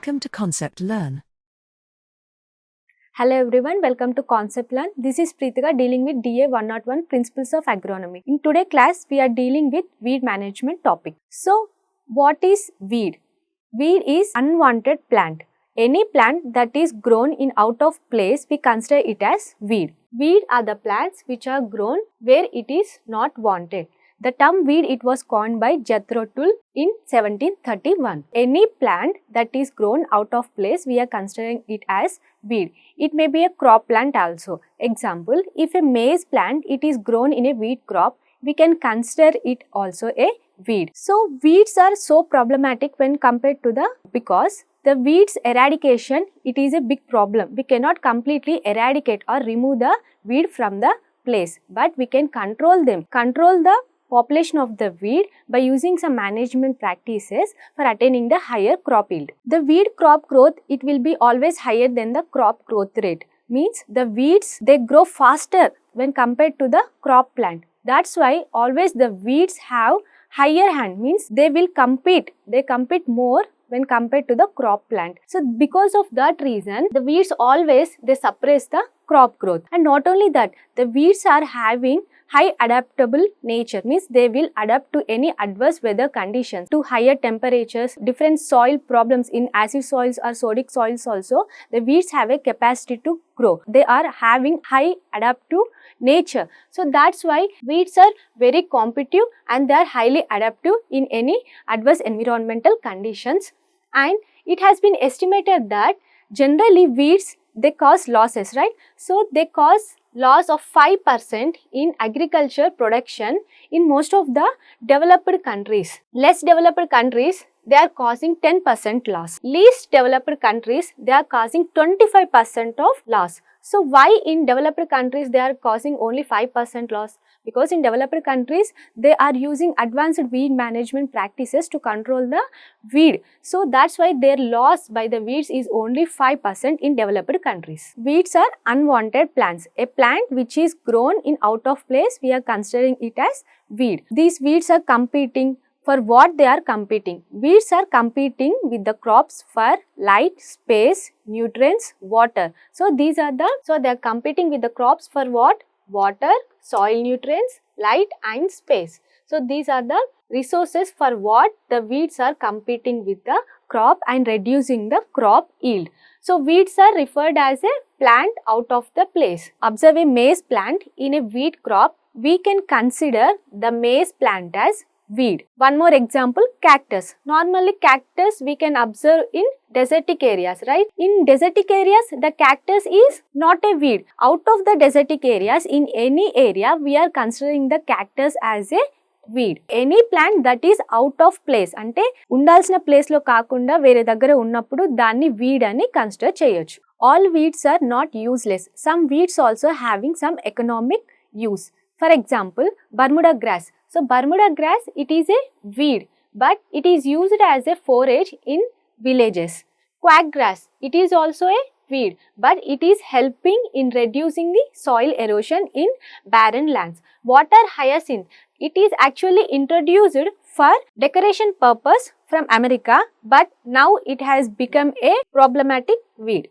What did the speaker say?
Welcome to Concept Learn. Hello everyone, welcome to Concept Learn. This is Preetika dealing with DA 101 Principles of Agronomy. In today's class, we are dealing with weed management topic. So, what is weed? Weed is unwanted plant. Any plant that is grown in out of place, we consider it as weed. Weed are the plants which are grown where it is not wanted. The term weed it was coined by Jethro Tull in 1731. Any plant that is grown out of place, we are considering it as weed. It may be a crop plant also. Example, if a maize plant it is grown in a wheat crop, we can consider it also a weed. So weeds are so problematic when compared to because the weeds eradication, it is a big problem. We cannot completely eradicate or remove the weed from the place, but we can control them. Control the population of the weed by using some management practices for attaining the higher crop yield. The weed crop growth, it will be always higher than the crop growth rate. Means the weeds, they grow faster when compared to the crop plant. That's why always the weeds have higher hand, means they will compete. They compete more when compared to the crop plant. So because of that reason, the weeds always they suppress the crop growth. And not only that, the weeds are having high adaptable nature, means they will adapt to any adverse weather conditions, to higher temperatures, different soil problems in acid soils or sodic soils also. The weeds have a capacity to grow. They are having high adaptive nature. So that's why weeds are very competitive and they are highly adaptive in any adverse environmental conditions. And it has been estimated that generally weeds they cause losses, right? So they cause loss of 5% in agriculture production in most of the developed countries. Less developed countries, they are causing 10% loss. Least developed countries, they are causing 25% of loss. So why in developed countries they are causing only 5% loss? Because in developed countries, they are using advanced weed management practices to control the weed. So that's why their loss by the weeds is only 5% in developed countries. Weeds are unwanted plants. A plant which is grown in out of place, we are considering it as weed. These weeds are competing. For what they are competing? Weeds are competing with the crops for light, space, nutrients, water. So these are they are competing with the crops for what? Water, soil nutrients, light and space. So these are the resources for what the weeds are competing with the crop and reducing the crop yield. So weeds are referred as a plant out of the place. Observe a maize plant in a wheat crop. We can consider the maize plant as weed. One more example, cactus. Normally cactus we can observe in desertic areas, right? In desertic areas, the cactus is not a weed. Out of the desertic areas, in any area, we are considering the cactus as a weed. Any plant that is out of place, ante undalsina place lo kaakunda vere daggara unnappudu danni weed ani consider cheyochu. All weeds are not useless. Some weeds also having some economic use. For example, Bermuda grass. So Bermuda grass, it is a weed, but it is used as a forage in villages. Quack grass, it is also a weed, but it is helping in reducing the soil erosion in barren lands. Water hyacinth, it is actually introduced for decoration purpose from America, but now it has become a problematic weed.